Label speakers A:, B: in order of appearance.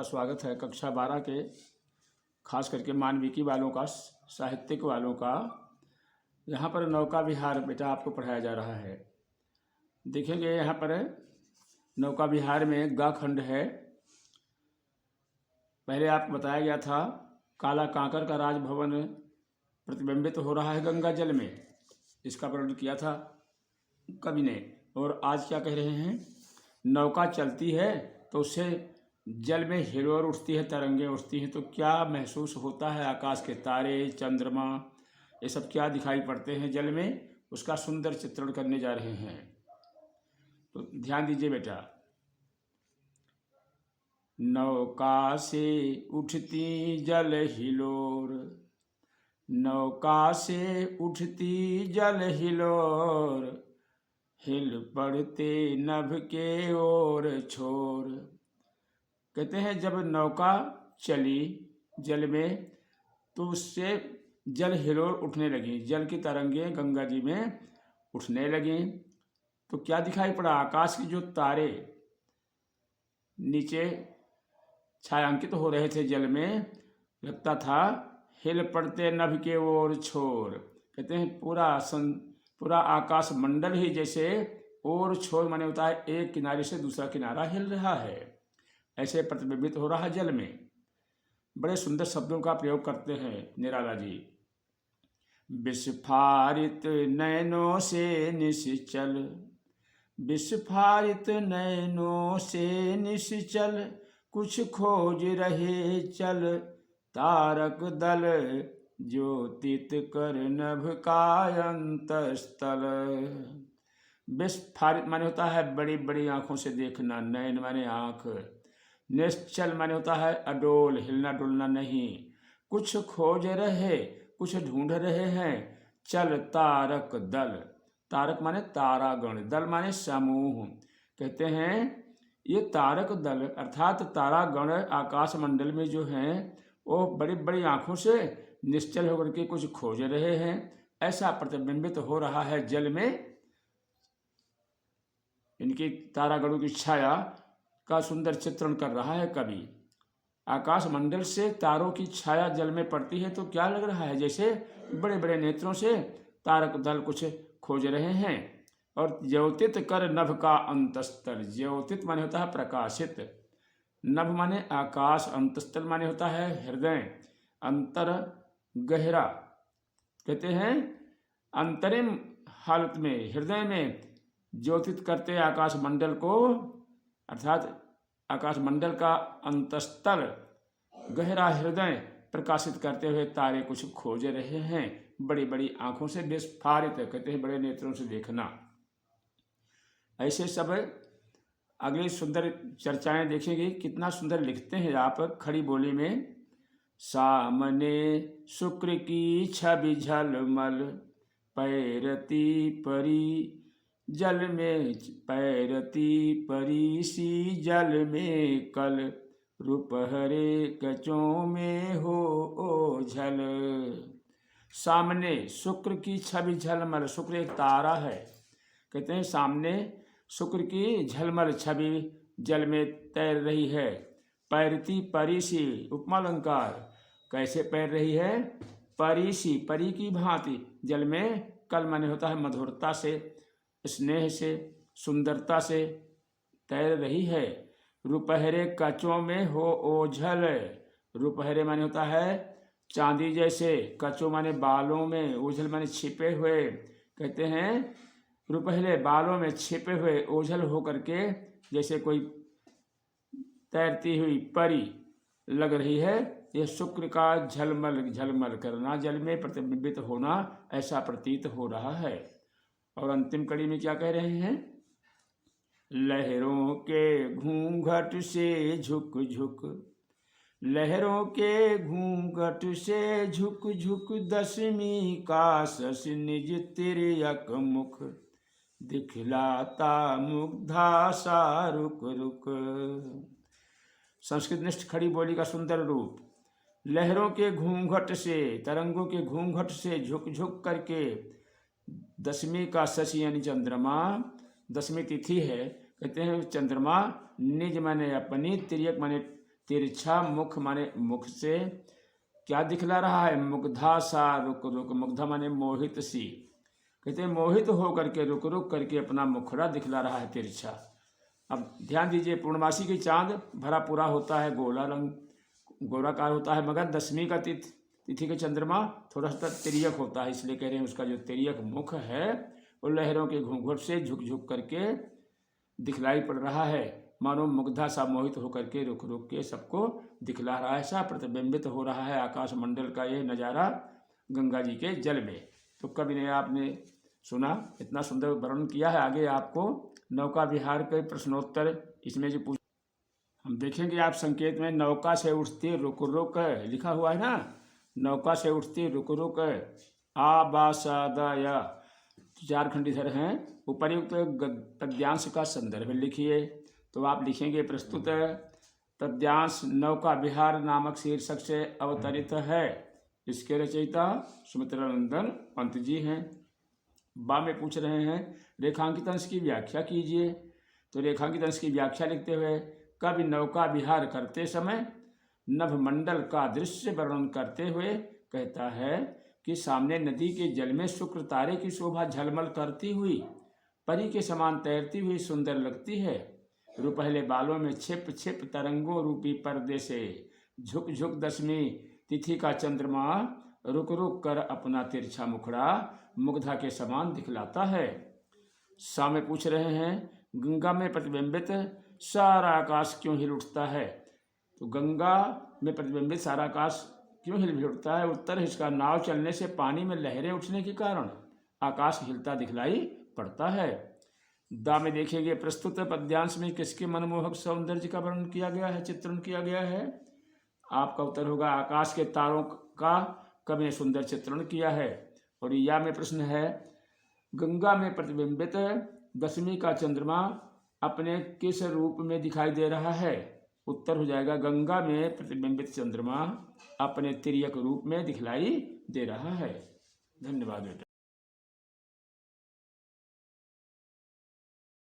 A: आपका स्वागत है कक्षा 12 के खास करके मानविकी वालों का, साहित्यिक वालों का। यहाँ पर नौका विहार बेटा आपको पढ़ाया जा रहा है। देखेंगे यहाँ पर नौका विहार में ग खंड है। पहले आपको बताया गया था काला कांकर का राजभवन प्रतिबिंबित हो रहा है गंगा जल में, इसका वर्णन किया था कवि ने। और आज क्या कह रहे हैं, नौका चलती है तो उससे जल में हिलोर उठती है, तरंगे उठती हैं, तो क्या महसूस होता है। आकाश के तारे, चंद्रमा, ये सब क्या दिखाई पड़ते हैं जल में, उसका सुंदर चित्रण करने जा रहे हैं। तो ध्यान दीजिए बेटा। नौका से उठती जल हिलोर, नौका से उठती जल हिलोर, हिल पड़ते नभ के ओर छोर। कहते हैं जब नौका चली जल में तो उससे जल हिलोर उठने लगी, जल की तरंगें गंगा जी में उठने लगी। तो क्या दिखाई पड़ा, आकाश की जो तारे नीचे छायांकित हो रहे थे जल में, लगता था हिल पड़ते नभ के ओर छोर। कहते हैं पूरा आकाश मंडल ही जैसे ओर छोर माने होता है एक किनारे से दूसरा किनारा हिल रहा है, ऐसे प्रतिबिंबित हो रहा है जल में। बड़े सुंदर शब्दों का प्रयोग करते हैं निराला जी। विस्फारित नयनों से निश्चल, विस्फारित नयनों से निश्चल, कुछ खोज रहे चल तारक दल, ज्योतित कर नभ का अंतस्थल। विस्फारित माने होता है बड़ी बड़ी आंखों से देखना, नयन माने आंख, निश्चल माने होता है अडोल, हिलना डुलना नहीं। कुछ खोज रहे, कुछ ढूंढ रहे हैं, चल तारक दल, तारक माने तारागण, दल माने समूह। कहते हैं ये तारक दल अर्थात तारागण आकाश मंडल में जो हैं वो बड़ी बड़ी आंखों से निश्चल होकर के कुछ खोज रहे हैं, ऐसा प्रतिबिंबित हो रहा है जल में। इनकी तारागणों की छाया का सुंदर चित्रण कर रहा है कवि। आकाश मंडल से तारों की छाया जल में पड़ती है तो क्या लग रहा है, जैसे बड़े बड़े नेत्रों से तारक दल कुछ खोज रहे हैं। और ज्योतित कर नभ का अंतस्थल, ज्योतित माने होता है प्रकाशित, नभ माने आकाश, अंतस्थल माने होता है हृदय, अंतर गहरा। कहते हैं अंतरिम हालत में हृदय में ज्योतित करते आकाश मंडल को, अर्थात आकाश मंडल का अंतस्थल गहरा हृदय प्रकाशित करते हुए तारे कुछ खोज रहे हैं बड़ी बड़ी आंखों से। विस्फारित कहते हैं बड़े नेत्रों से देखना। ऐसे सब अगली सुंदर चर्चाएं देखेंगे। कितना सुंदर लिखते हैं आप खड़ी बोली में। सामने शुक्र की छवि झलमल, पैरती परी जल में, पैरती परी सी जल में कल, रुपहरे कचों में हो ओझल। सामने शुक्र की छवि झलमल, शुक्र एक तारा है। कहते हैं सामने शुक्र की झलमल छवि जल में तैर रही है। पैरती परी सी, उपमा अलंकार, कैसे तैर रही है, परी सी, परी की भांति जल में, कल माने होता है मधुरता से, स्नेह से, सुंदरता से तैर रही है। रुपहरे कचों में हो ओझल, रुपहरे माने होता है चांदी जैसे, कचों माने बालों में, ओझल माने छिपे हुए। कहते हैं रुपहरे बालों में छिपे हुए, ओझल होकर के जैसे कोई तैरती हुई परी लग रही है। यह शुक्र का झलमल झलमल करना, जल में प्रतिबिंबित होना, ऐसा प्रतीत हो रहा है। और अंतिम कड़ी में क्या कह रहे हैं, लहरों के घूंघट से झुक झुक, लहरों के घूंघट से झुक झुक, दशमी का शश निज तिर्यक मुख, दिखलाता मुग्धा सा रुक रुक। संस्कृत निष्ठ खड़ी बोली का सुंदर रूप। लहरों के घूंघट से, तरंगों के घूंघट से झुक झुक करके, दशमी का शशि यानी चंद्रमा, दशमी तिथि है। कहते हैं चंद्रमा निज माने अपनी, तिर्यक माने तिरछा मुख माने मुख से क्या दिखला रहा है? मुग्धा सा रुक रुक, मुग्धा माने मोहित सी, कहते हैं मोहित हो करके रुक रुक करके अपना मुखड़ा दिखला रहा है तिरछा। अब ध्यान दीजिए, पूर्णमासी की चांद भरा पूरा होता है, गोला रंग गोलाकार होता है, मगर दशमी का तिथि का चंद्रमा थोड़ा सा तिर्यक होता है, इसलिए कह रहे हैं उसका जो तिर्यक मुख है वो लहरों के घूंघट से झुक झुक करके दिखलाई पड़ रहा है, मानो मुग्धा सा मोहित होकर के रुक रुक के सबको दिखला रहा है, ऐसा प्रतिबिंबित हो रहा है आकाश मंडल का ये नज़ारा गंगा जी के जल में। तो कवि ने आपने सुना, इतना सुंदर वर्णन किया है। आगे आपको नौका विहार के प्रश्नोत्तर इसमें जो पूछ हम देखेंगे, आप संकेत में नौका से उठती रुक रुक लिखा हुआ है ना, नौका से उठती रुक रुक आ बा सा द या, चार खंड इधर हैं, उपर्युक्त पद्यांश का संदर्भ लिखिए। तो आप लिखेंगे प्रस्तुत पद्यांश नौका विहार नामक शीर्षक से अवतरित है, इसके रचयिता सुमित्रा नंदन पंत जी हैं। बा में पूछ रहे हैं रेखांकित अंश की व्याख्या कीजिए। तो रेखांकित अंश की व्याख्या लिखते हुए, कवि नौका विहार करते समय नभमंडल का दृश्य वर्णन करते हुए कहता है कि सामने नदी के जल में शुक्र तारे की शोभा झलमल करती हुई परी के समान तैरती हुई सुंदर लगती है। रुपहले बालों में छिप छिप तरंगों रूपी पर्दे से झुक झुक दशमी तिथि का चंद्रमा रुक रुक कर अपना तिरछा मुखड़ा मुग्धा के समान दिखलाता है। सामे पूछ रहे हैं गंगा में प्रतिबिंबित सारा आकाश क्यों हिल उठता है? तो गंगा में प्रतिबिंबित सारा आकाश क्यों हिल उठता है? उत्तर है इसका, नाव चलने से पानी में लहरें उठने के कारण आकाश हिलता दिखलाई पड़ता है। दा में देखेंगे प्रस्तुत पद्यांश में किसके मनमोहक सौंदर्य का वर्णन किया गया है, चित्रण किया गया है? आपका उत्तर होगा आकाश के तारों का कवि ने सुंदर चित्रण किया है। और या में प्रश्न है गंगा में प्रतिबिंबित दशमी का चंद्रमा अपने किस रूप में दिखाई दे रहा है? उत्तर हो जाएगा गंगा में प्रतिबिंबित चंद्रमा अपने तिर्यक रूप में दिखलाई दे रहा है। धन्यवाद बेटा।